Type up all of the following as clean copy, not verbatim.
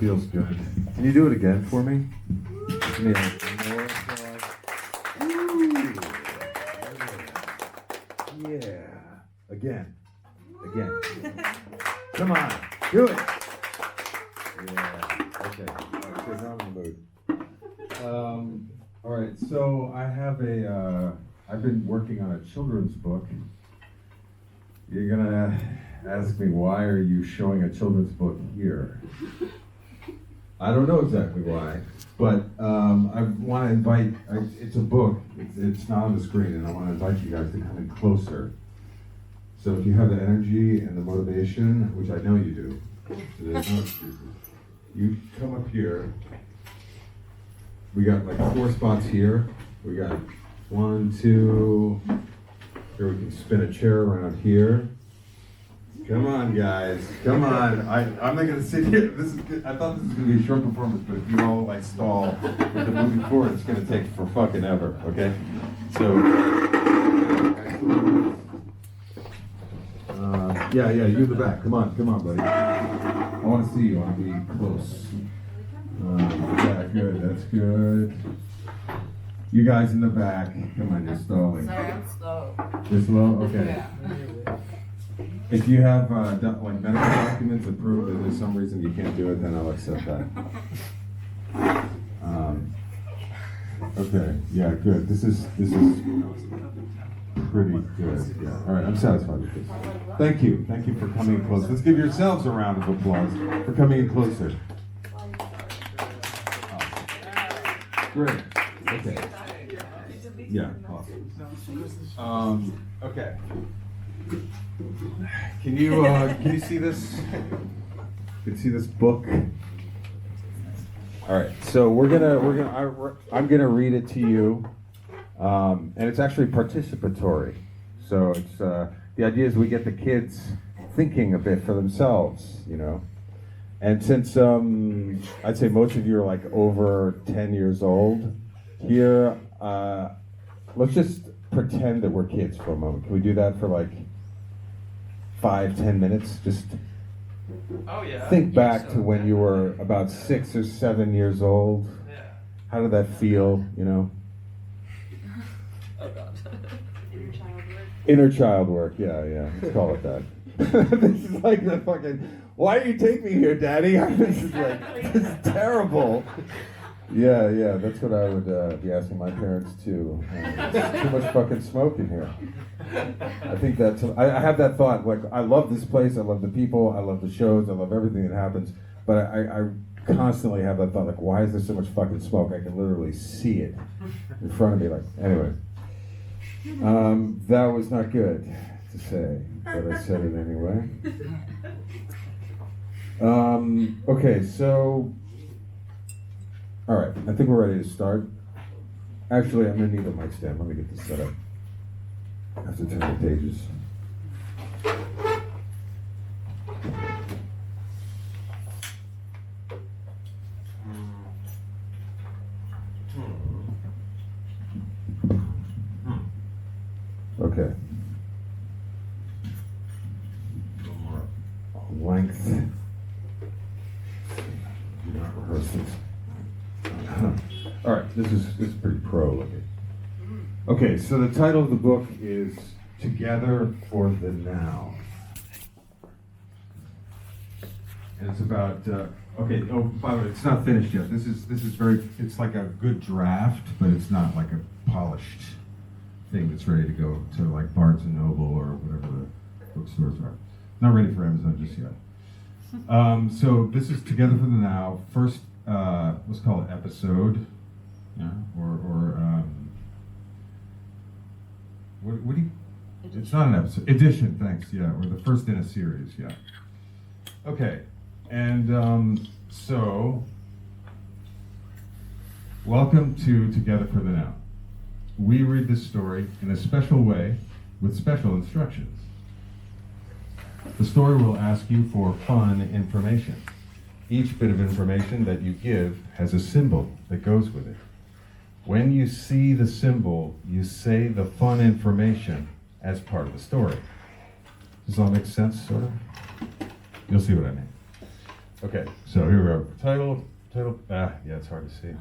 Feels good. Can you do it again for me? Yeah. Yeah. Again. Again. Come on. Do it. Yeah. Okay. All right, now I'm in the mood. All right. So I have I've been working on a children's book. You're gonna ask me, why are you showing a children's book here? I don't know exactly why, but I want to invite, it's a book, it's not on the screen, and I want to invite you guys to come in closer. So if you have the energy and the motivation, which I know you do, so there's no excuses, you come up here. We got like 4 spots here. We got 1, 2, here we can spin a chair around here. Come on, guys. Come on. I'm not gonna sit here. This is good. I thought this was gonna be a short performance, but if you all like stall with the moving forward, it's gonna take for fucking ever. Okay. So. Yeah. You in the back. Come on, buddy. I want to see you. I want to be close. Yeah, good. That's good. You guys in the back. Come on, you're stalling. Sorry, I'm slow. You're slow. Okay. Yeah. If you have like medical documents that prove that there's some reason you can't do it, then I'll accept that. Okay, yeah, good. This is pretty good. Yeah. All right, I'm satisfied with this. Thank you for coming in close. Let's give yourselves a round of applause for coming in closer. Great. Okay. Yeah. Awesome. Okay. Can you see this? Can you see this book? All right. So I'm gonna read it to you, and it's actually participatory. So it's the idea is we get the kids thinking a bit for themselves, you know. And since I'd say most of you are like over 10 years old here, let's just pretend that we're kids for a moment. Can we do that for like 5-10 minutes? Just think back to when you were about 6 or 7 years old. Yeah. How did that feel, you know? Oh God. Inner child work, yeah, let's call it that. This is like the fucking, why do you take me here, Daddy? This is like, this is terrible. Yeah, that's what I would be asking my parents too. There's too much fucking smoke in here. I think that's, I have that thought, like, I love this place, I love the people, I love the shows, I love everything that happens, but I constantly have that thought, like, why is there so much fucking smoke? I can literally see it in front of me, like, anyway. That was not good to say, but I said it anyway. Okay, so, all right, I think we're ready to start. Actually, I'm gonna need a mic stand. Let me get this set up. I have to turn the pages. Okay. Length. Not rehearse this. All right, this is pretty pro looking. Okay, so the title of the book is Together for the Now. And it's about, okay, oh, by the way, it's not finished yet. This is very, it's like a good draft, but it's not like a polished thing that's ready to go to like Barnes and Noble or whatever the bookstores are. Not ready for Amazon just yet. So this is Together for the Now. First, let's call it episode, yeah, or what do you? It's not an episode. Edition, thanks. Yeah, or the first in a series. Yeah. Okay, and so welcome to Together for the Now. We read this story in a special way with special instructions. The story will ask you for fun information. Each bit of information that you give has a symbol that goes with it. When you see the symbol, you say the fun information as part of the story. Does that make sense, sort of? You'll see what I mean. Okay, so here we go. Title, yeah, it's hard to see.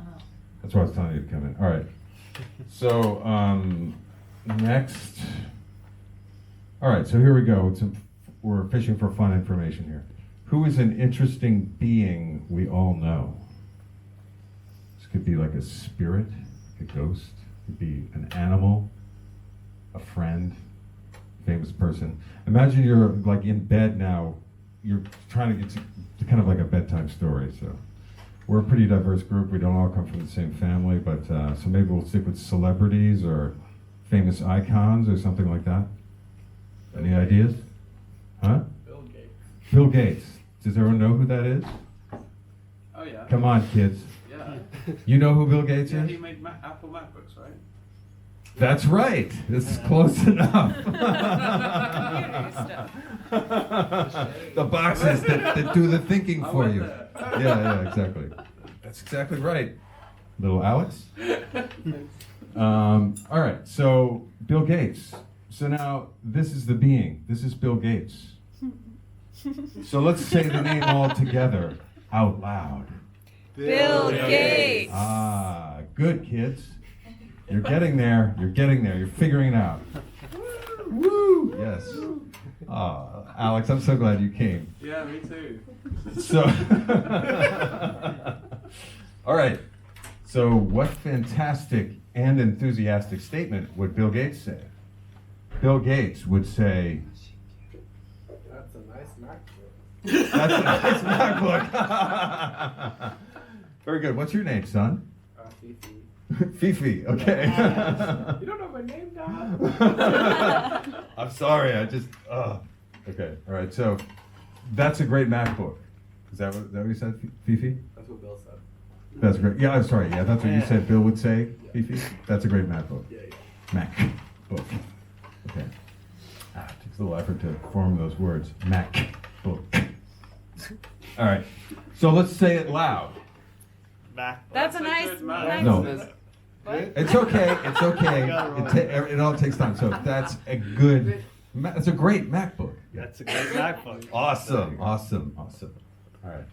That's why I was telling you to come in. All right. So, next. All right, so here we go. We're fishing for fun information here. Who is an interesting being we all know? This could be like a spirit, a ghost. It could be an animal, a friend, famous person. Imagine you're like in bed now. You're trying to get to kind of like a bedtime story. So we're a pretty diverse group. We don't all come from the same family, but so maybe we'll stick with celebrities or famous icons or something like that. Any ideas? Huh? Bill Gates. Bill Gates. Does everyone know who that is? Oh yeah. Come on, kids. Yeah. You know who Bill Gates Yeah, is? he made Apple MacBooks, right? That's right. This is close enough. The boxes that do the thinking for you. Yeah, exactly. That's exactly right. Little Alex. All right, so Bill Gates. So now this is the being. This is Bill Gates. So let's say the name all together out loud. Bill Gates. Ah, good kids. You're getting there. You're getting there. You're figuring it out. Woo! Yes. Alex, I'm so glad you came. Yeah, me too. So, all right. So, what fantastic and enthusiastic statement would Bill Gates say? Bill Gates would say, That's a nice MacBook. "That's a nice MacBook." Very good. What's your name, son? Fifi. Fifi. Okay. You don't know my name, Dad? I'm sorry. Okay. All right. So, that's a great MacBook. Is that what you said, Fifi? That's what Bill said. That's great. Yeah, I'm sorry. Yeah, that's what you said Bill would say, Fifi? That's a great MacBook. Yeah. MacBook. Okay. It takes a little effort to form those words. MacBook. All right. So let's say it loud. That's a nice. No. It's okay. It's okay. It all takes time. So that's a good. That's a great MacBook. That's a great MacBook. Awesome. All right.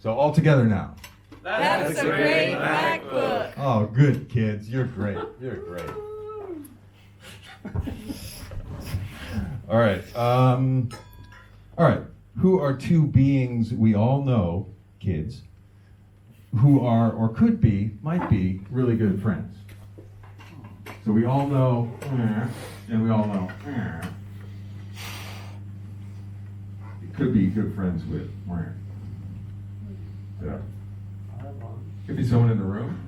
So all together now. That's a great MacBook. Oh, good kids. You're great. You're great. All right. All right. Who are two beings we all know, kids, who are or could be, might be really good friends? So we all know, and we all know, you could be good friends with. Yeah. Could be someone in the room.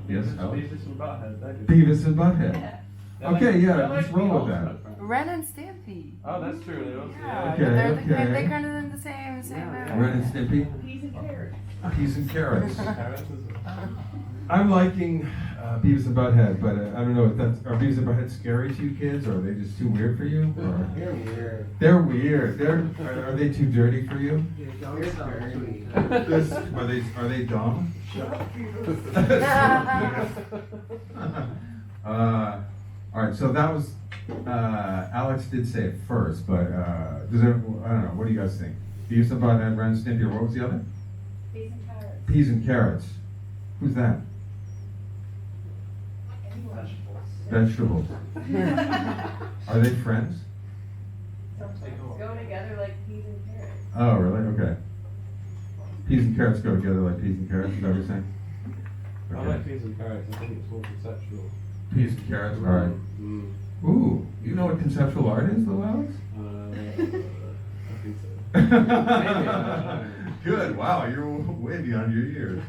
Yes, Alex? Beavis and Butthead. They're good. Beavis and Butthead. Okay, yeah, let's roll with that. Ren and Stimpy. Oh, that's true. They also, Yeah, Okay, they're okay. kind of in the same movie. Ren and Stimpy? Peas and carrots. Peas and carrots. Carrots is- I'm liking Beavis and Butthead, but I don't know if are Beavis and Butthead scary to you kids, or are they just too weird for you? Or? You're weird. They're weird. Are they too dirty for you? You're dirty. Are they dumb? All right, so that was Alex did say it first, but I don't know. What do you guys think? Beavis and Butthead, Ren and Stimpy, or what was the other? Peas and carrots. Peas and carrots. Who's that? Vegetables. Are they friends? Go together like peas and carrots. Oh, really? Okay. Peas and carrots go together like peas and carrots. Is that what you're saying? I Okay. like peas and carrots. I think it's more conceptual. Peas and carrots. All right. Ooh, you know what conceptual art is, though, Alex? I think so. Good. Wow, you're way beyond your years.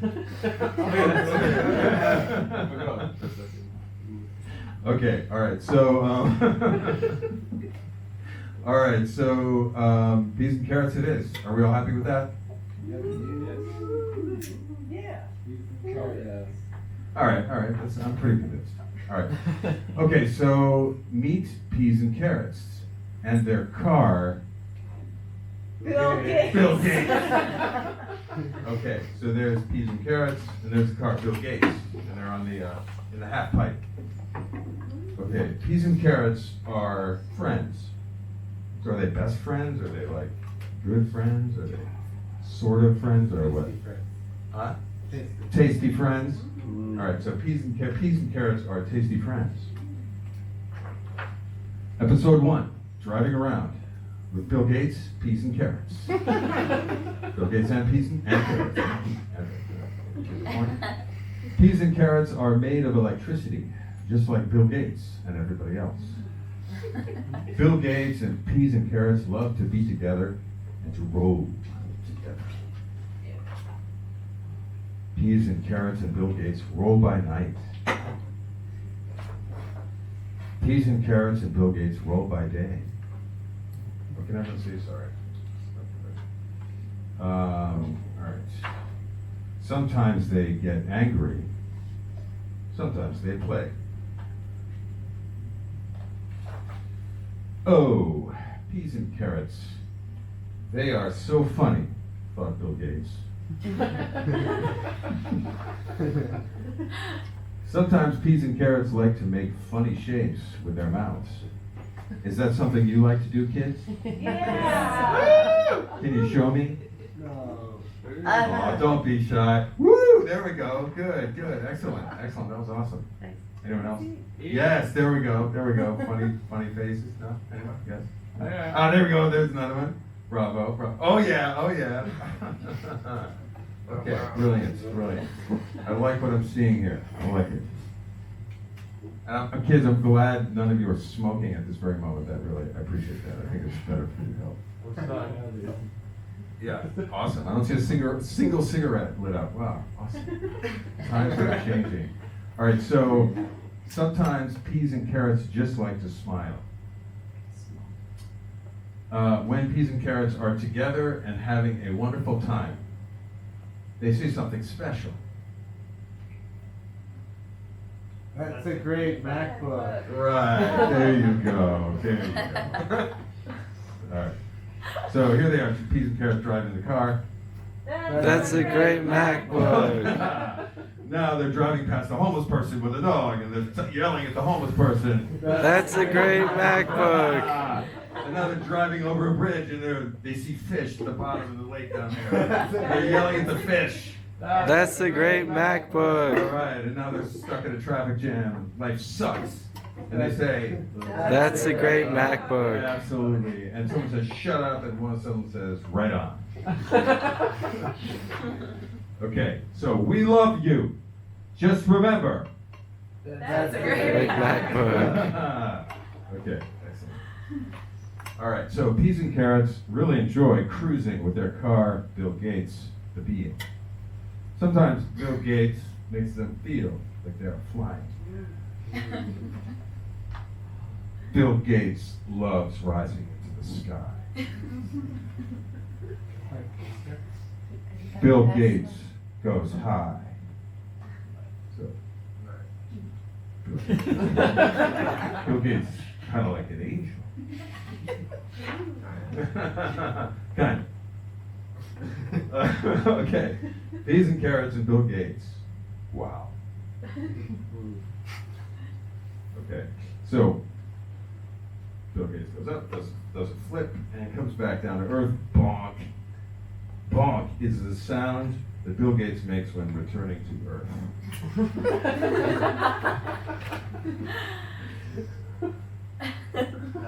Okay. All right. So, all right. So, peas and carrots. It is. Are we all happy with that? Yeah. Oh, yes. All right. All right. I'm pretty convinced. All right. Okay. So, meet peas and carrots and their car. Bill Gates. Bill Gates. Okay, so there's peas and carrots, and there's the car, Bill Gates, and they're on the in the half pipe. Okay, peas and carrots are friends. So are they best friends? Are they like good friends? Are they sort of friends or what? Huh? Tasty friends. All right, so peas and carrots are tasty friends. Episode 1, driving around with Bill Gates, peas and carrots. Bill Gates and peas and carrots. Peas and carrots are made of electricity, just like Bill Gates and everybody else. Bill Gates and peas and carrots love to be together and to roll together. Peas and carrots and Bill Gates roll by night. Peas and carrots and Bill Gates roll by day. What can everyone see? Sorry. All right. Sometimes they get angry. Sometimes they play. Oh, peas and carrots. They are so funny, thought Bill Gates. Sometimes peas and carrots like to make funny shapes with their mouths. Is that something you like to do, kids? Yeah. Can you show me? No. Oh, don't be shy. Woo! There we go. Good, good. Excellent. Excellent. That was awesome. Anyone else? Yes, there we go. There we go. Funny faces. No? Anyone? Yes? Ah, there we go. There's another one. Bravo. Bravo. Oh, yeah. Oh, yeah. Okay. Brilliant. Brilliant. I like what I'm seeing here. I like it. Kids, I'm glad none of you are smoking at this very moment. I appreciate that. I think it's better for your health. What's that? Yeah, awesome. I don't see a single cigarette lit up. Wow, awesome. Times are changing. All right, so sometimes peas and carrots just like to smile. When peas and carrots are together and having a wonderful time, they see something special. That's a great MacBook. Right, there you go. There you go. All right. So here they are, peas and carrots driving the car. That's a great MacBook. Now they're driving past a homeless person with a dog, and they're yelling at the homeless person. That's a great MacBook. And now they're driving over a bridge, and they see fish at the bottom of the lake down there. They're yelling at the fish. That's a great MacBook. All right, and now they're stuck in a traffic jam. Life sucks. And they say, That's a great MacBook. Absolutely. And someone says, shut up, and someone says, right on. Okay, so we love you. Just remember. That's a Great great MacBook. Okay, excellent. All right, so peas and carrots really enjoy cruising with their car, Bill Gates, the being. Sometimes Bill Gates makes them feel like they're flying. Bill Gates loves rising into the sky. Bill Gates goes high. So, Bill Gates kind of like an angel. Kind of. Okay. Peas and carrots and Bill Gates. Wow. Okay. So Bill Gates goes up, does a flip, and comes back down to earth. Bonk. Bonk is the sound that Bill Gates makes when returning to earth.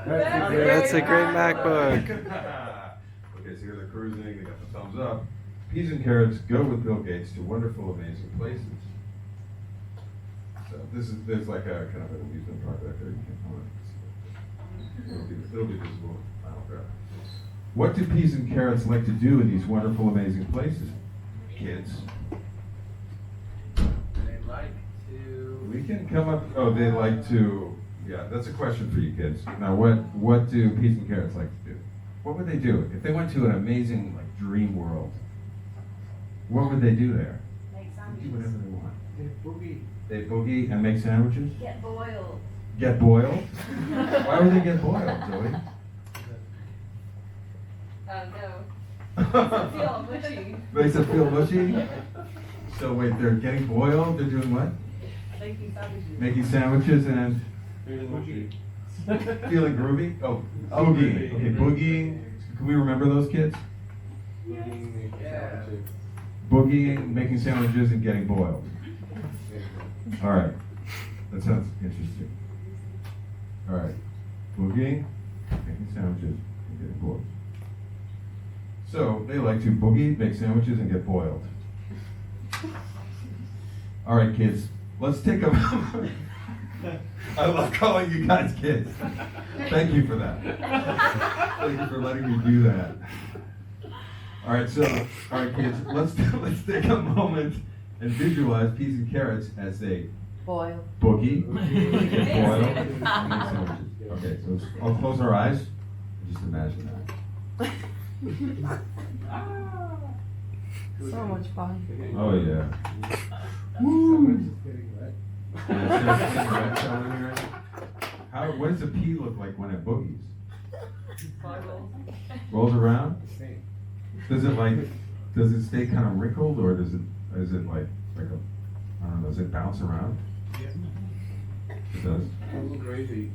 That's a great MacBook. Okay, so here they're cruising, they got the thumbs up. Peas and carrots go with Bill Gates to wonderful, amazing places. So there's like a kind of an amusement park back there. You can come on. It'll be visible in the final graph. What do peas and carrots like to do in these wonderful, amazing places, kids? They like to. We can come up. Oh, they like to. Yeah, that's a question for you kids. Now, what do peas and carrots like to do? What would they do if they went to an amazing like dream world? What would they do there? Make Do whatever sandwiches. they want. Boogie. They boogie and make sandwiches. Get boiled. Get boiled. Why would they get boiled, Joey? Oh no. Feel mushy. Makes it feel mushy. So wait, they're getting boiled. They're doing what? Making sandwiches. Making sandwiches and Boogie. feeling groovy. Oh, Oh, boogieing. groovy. Okay, boogieing. Can we remember those kids? Boogieing, making sandwiches, and getting boiled. All right. That sounds interesting. All right. Boogieing, making sandwiches, and getting boiled. So they like to boogie, make sandwiches, and get boiled. All right, kids. Let's take a moment. I love calling you guys kids. Thank you for that. Thank you for letting me do that. All right, kids. Let's take a moment and visualize peas and carrots as they Boil. boogie, get boiled, and make sandwiches. Okay, so let's all close our eyes. Just imagine that. So much fun. Oh yeah. Woo! What does a pea look like when it boogies? Rolls around? Does it stay kind of wrinkled, or is it like a, I don't know, does it bounce around? Yeah. It does? A little gravy.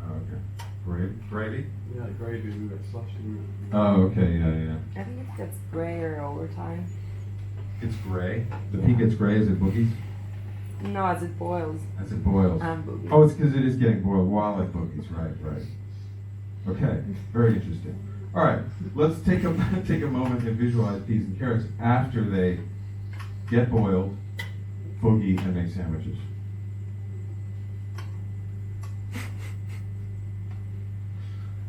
Oh, okay. Gravy? Yeah, gravy with a slushing. Oh, okay, yeah. I think it gets grayer over time. It's gray? The pea gets gray as it boogies? No, as it boils. As it boils? And boogies. Oh, it's because it is getting boiled while it boogies, right. Okay, very interesting. All right, let's take a moment and visualize peas and carrots after they get boiled, boogie, and make sandwiches.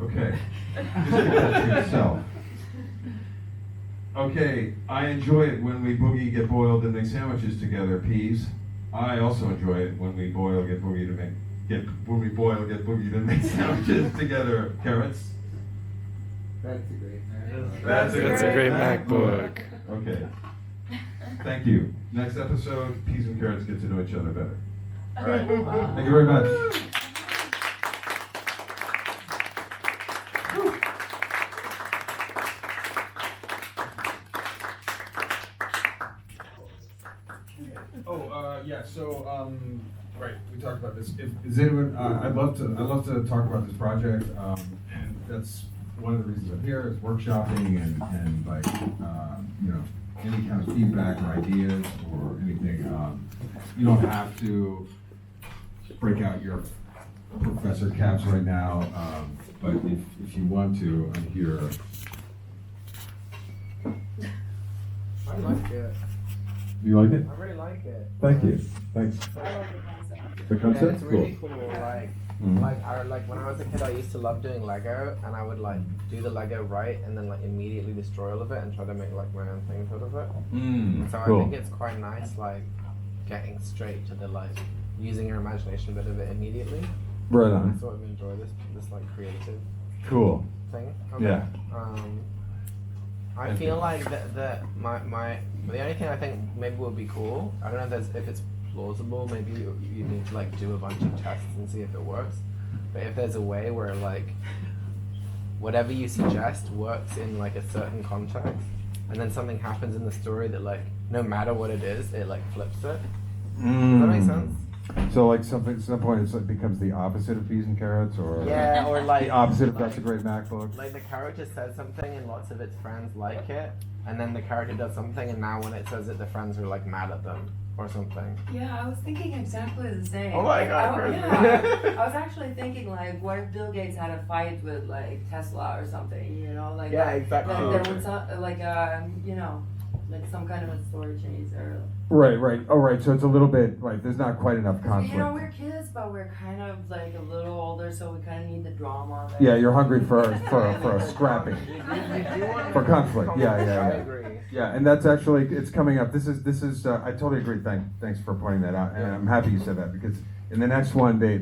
Okay, just keep that to yourself. Okay, I enjoy it when we boogie, get boiled, and make sandwiches together, peas. I also enjoy it when we boil, get boogie, get boogie to make sandwiches together, carrots. That's a great. That's a great MacBook. Okay. Thank you. Next episode, peas and carrots get to know each other better. All right. Thank you very much. Right, we talked about this. Is anyone? I'd love to talk about this project, and that's one of the reasons I'm here is workshopping and like any kind of feedback or ideas or anything. You don't have to break out your professor caps right now, but if you want to, I'm here. I like it. You like it? I really like it. Thank you. Thanks. The Yeah, concept? it's really cool. Like, Mhm. like when I was a kid, I used to love doing Lego, and I would like do the Lego right, and then like immediately destroy all of it and try to make like my own things out of it. So I Cool. think it's quite nice, like getting straight to the like using your imagination bit of it immediately. Right I on. sort of enjoy this like creative Cool. thing. Yeah. I feel like the only thing I think maybe would be cool. I don't know if it's plausible. Maybe you need to like do a bunch of tests and see if it works. But if there's a way where like whatever you suggest works in like a certain context, and then something happens in the story that like no matter what it is, it like flips it. Does that make sense? So like at some point it's like becomes the opposite of peas and carrots, or Yeah, or like the opposite of that's a great MacBook. like the character says something and lots of its friends like it, and then the character does something and now when it says it, the friends are like mad at them or something. Yeah, I was thinking exactly the same. Oh my God, I, crazy. yeah, I was actually thinking like, what if Bill Gates had a fight with like Tesla or something? You know, like Yeah, exactly. Like there was like some kind of a story change or. Right. Oh, right. So it's a little bit right. There's not quite enough conflict. You know, we're kids, but we're kind of like a little older, so we kind of need the drama. Like, Yeah, you're hungry for a scrapping, for conflict. I Yeah. agree. Yeah, and that's actually it's coming up. This is. I totally agree. Thanks for pointing that out, and I'm happy you said that because in the next one they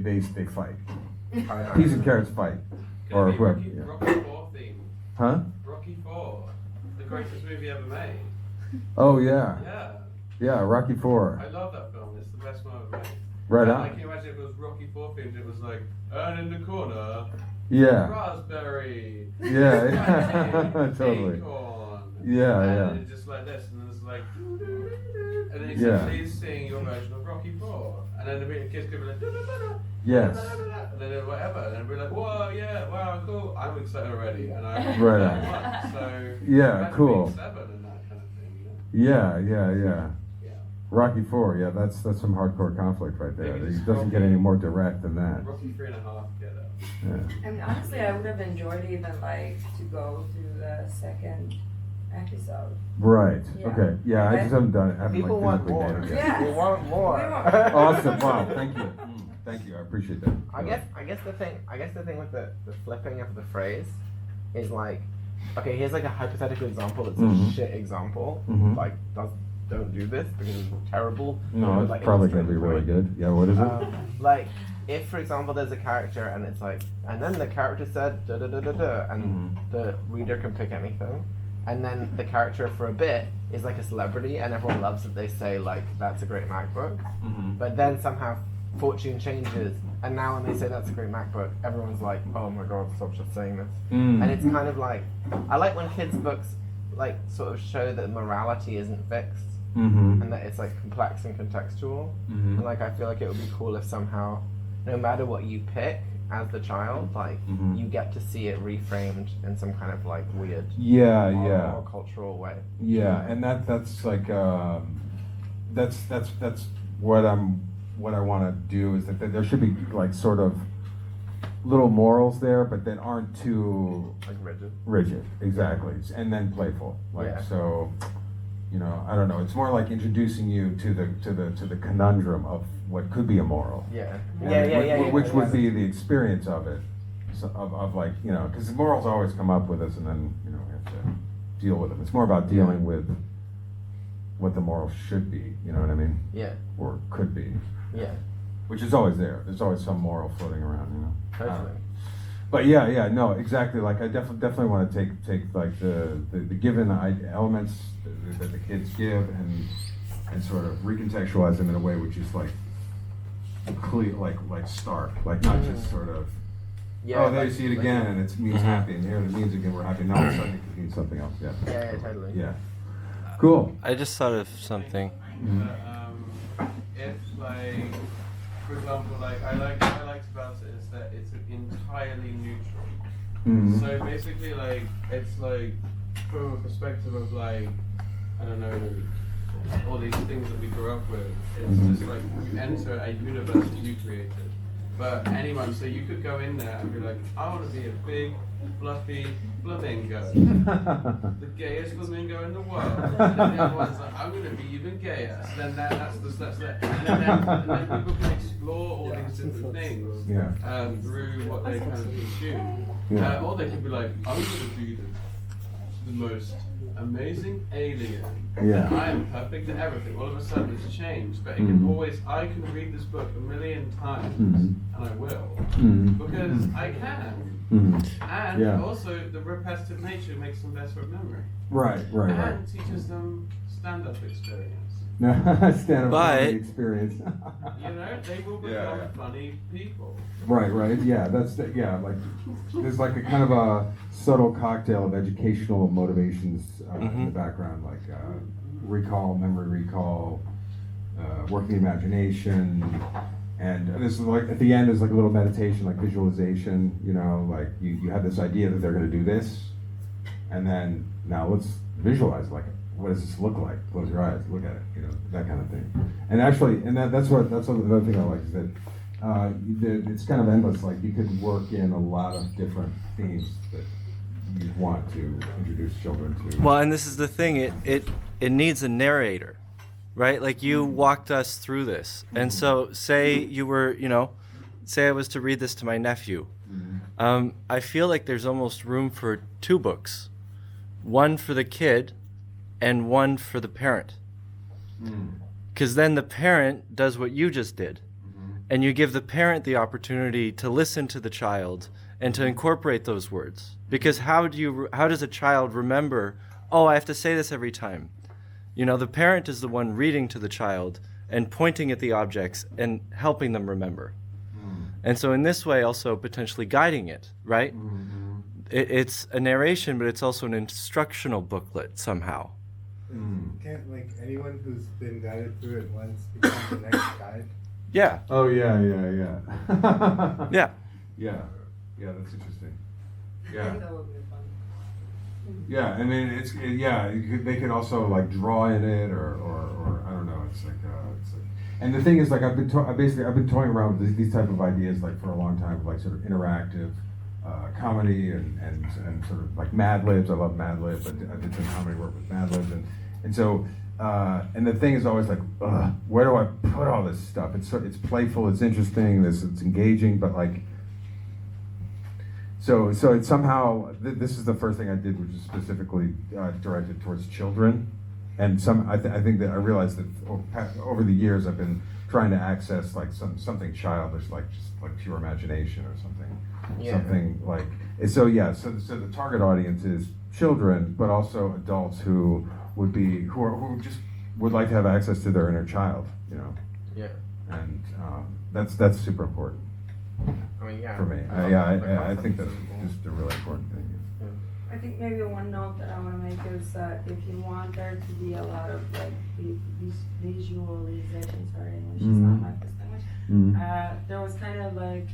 fight. Peas and carrots fight, or whoever. Rocky, Yeah. Rocky IV theme. Huh? Rocky IV, the greatest movie ever made. Oh yeah. Yeah, Rocky IV. I love that film. It's the best one ever made. Right And, on. like, can you imagine if it was Rocky IV themed? It was like, and in the corner, Yeah. raspberry. Yeah. Totally. Acorn. Yeah. And it's just like this, and then it's like, And then he Yeah. said, please sing your version of Rocky 4. And then the kids could be like, da-da-da-da, Yes. da-da-da-da, and then whatever. And then be like, whoa, yeah, wow, cool. I'm excited already. And I Right. So, Yeah, imagine cool. being 7 and that kind of thing, you know? Yeah. Yeah. Rocky 4, yeah, that's some hardcore conflict right there. Maybe It just doesn't get Rocky- any more direct than that. Rocky 3.5, get that. Yeah. I mean, honestly, I would have enjoyed even like to go to the second episode. Right. Yeah. Okay. Yeah, I just haven't done it. I haven't People like want physically more. done it yet. Yeah. We want more. We want- Awesome. Wow. Thank you. Thank you. I appreciate that. I guess the thing with the flipping of the phrase is like, okay, here's like a hypothetical example. It's Mhm. a shit example. Mhm. Like, don't do this because it's terrible. No, it's Like, probably illustrate gonna be the really point. good. Yeah. What is it? Like, if for example there's a character and it's like, and then the character said da da da da da, and Mhm. the reader can pick anything, and then the character for a bit is like a celebrity and everyone loves that they say like that's a great MacBook, Mhm. but then somehow fortune changes and now when they say that's a great MacBook, everyone's like, oh my god, stop just saying this. Mm. And it's kind of like, I like when kids books like sort of show that morality isn't fixed Mhm. and that it's like complex and contextual. Mhm. And like I feel like it would be cool if somehow, no matter what you pick as the child, like Mhm. you get to see it reframed in some kind of like weird, Yeah. more, Yeah. more cultural way. Yeah, and that's like that's what I want to do is that there should be like sort of little morals there, but that aren't too Like rigid. rigid. Exactly, and then playful. Like Yeah. so, you know, I don't know. It's more like introducing you to the conundrum of what could be a moral. Yeah. And Yeah. Which would be the experience of it, so, of like, you know, because morals always come up with us, and then you know we have to deal with them. It's more about dealing with what the moral should be. You know what I mean? Yeah. Or could be, Yeah. which is always there. There's always some moral floating around. You know. Totally. But yeah, no, exactly. Like I definitely want to take like the given elements that the kids give and sort of recontextualize them in a way which is like clear, like stark, like not just sort of Yeah. oh there you like- see it like- again and it means happy and here it means again we're happy. Now it's starting to mean something else. Yeah. Yeah, totally. Yeah. Cool. I just thought of something. If like, for example, like what I liked about it is that it's entirely neutral. Mhm. So basically, like it's like from a perspective of like I don't know all these things that we grew up with. It's just like you enter a universe that you created. But anyone, so you could go in there and be like, I want to be a big, fluffy flamingo, the gayest flamingo in the world. And then the other one's like, I'm going to be even gayer. So then that's that. And then people can explore all these different things Yeah. through what they kind of consume. Yeah. Or they could be like, I'm going to be the most amazing alien. Yeah. I am perfect at everything. All of a sudden it's changed, but it can Mhm. always, I can read this book a million times, Mhm. and I will, Mhm. because I can. Mhm. And Yeah. also the repetitive nature makes them better at memory. Right. And teaches them stand-up experience. Stand up But- experience. You know, they will become Yeah. funny people. Right. Yeah, like there's like a kind of a subtle cocktail of educational motivations in the background, like memory recall, working imagination, and this is like at the end is like a little meditation, like visualization. You know, like you have this idea that they're going to do this, and then now let's visualize like what does this look like? Close your eyes, look at it. You know, that kind of thing. And actually, that's another thing I like is that. It's kind of endless. Like you could work in a lot of different themes that you want to introduce children to. Well, and this is the thing. It needs a narrator, right? Like you walked us through this, and so say you were, say I was to read this to my nephew. I feel like there's almost room for two books, one for the kid, and one for the parent. Because then the parent does what you just did. And you give the parent the opportunity to listen to the child and to incorporate those words. Because how does a child remember, oh, I have to say this every time? The parent is the one reading to the child and pointing at the objects and helping them remember. And so in this way also potentially guiding it, right? It's a narration, but it's also an instructional booklet somehow. Can't like anyone who's been guided through it once become the next guide? Yeah. Oh, yeah. Yeah. Yeah, that's interesting. I Yeah. think that would be fun. Yeah, I mean, they could also like draw in it, or I don't know. It's like, and the thing is, like, I've been toying around with these type of ideas like for a long time, like sort of interactive comedy and sort of like Mad Libs. I love Mad Libs. I did some comedy work with Mad Libs, and so and the thing is always like, where do I put all this stuff? It's playful, it's interesting, it's engaging, but like. So it's somehow, this is the first thing I did, which is specifically directed towards children. And I think that I realized that over the years I've been trying to access like something childish, like just like pure imagination or something. Yeah. Something like, so the target audience is children, but also adults who just would like to have access to their inner child, you know? Yeah. And that's super important. I mean, yeah. For me, I think that's just a really important thing. I think maybe one note that I want to make is that if you want there to be a lot of like visualization, sorry, English is not my first language. There was kind of like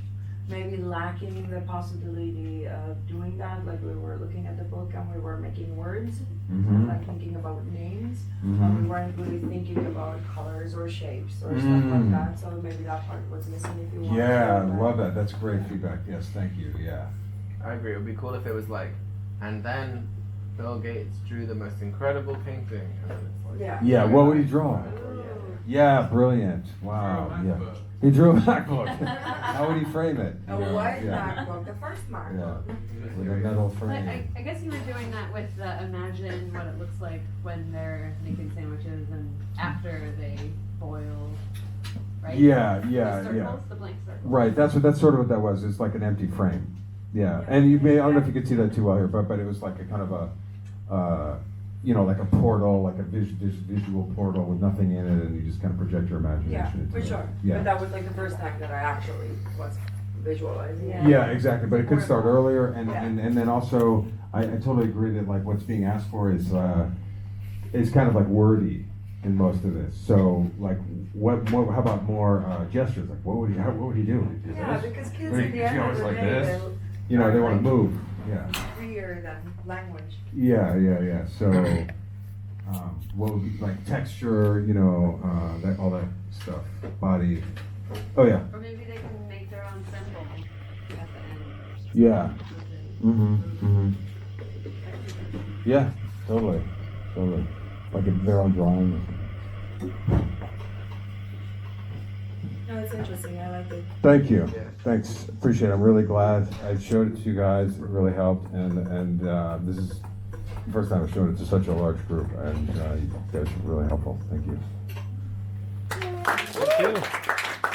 maybe lacking the possibility of doing that. Like we were looking at the book and we were making words, and like thinking about names, but we weren't really thinking about colors or shapes or stuff like that. So maybe that part was missing if you want. Yeah, I love that. That's great feedback. Yes, thank you. Yeah. I agree. It would be cool if it was like, and then Bill Gates drew the most incredible painting, and then it's like, Yeah. Yeah. What would he draw? yeah. Yeah, brilliant. Wow. Yeah. He drew a MacBook. How would he frame it? A white MacBook, the first MacBook. Yeah. With a metal But frame. I guess you were doing that with imagine what it looks like when they're making sandwiches and after they boil, right? Yeah. The circles, the blank circles. Right. That's sort of what that was. It's like an empty frame. Yeah. And I don't know if you could see that too well here, but it was like a kind of a, like a portal, like a visual portal with nothing in it, and you just kind of project your imagination Yeah, into for it. sure. Yeah. But that was like the first time that I actually was visualizing. Yeah, exactly. But it could start earlier, and Yeah. and then also, I totally agree that like what's being asked for is kind of like wordy in most of this. So like, how about more gestures? Like, what would he do? Would he do Yeah, this? because kids Would at he the end go of the like day, this? They want to move. Yeah. freer than language. Yeah. So, what would be like texture? That all that stuff. Body. Oh yeah. Or maybe they can make their own symbol at the end. Yeah. Yeah. Totally. Like their own drawing or something. No, it's interesting. I like it. Thank you. Yeah. Thanks. Appreciate it. I'm really glad I showed it to you guys. It really helped. And this is the first time I've shown it to such a large group. And you guys were really helpful. Thank you. Thank you.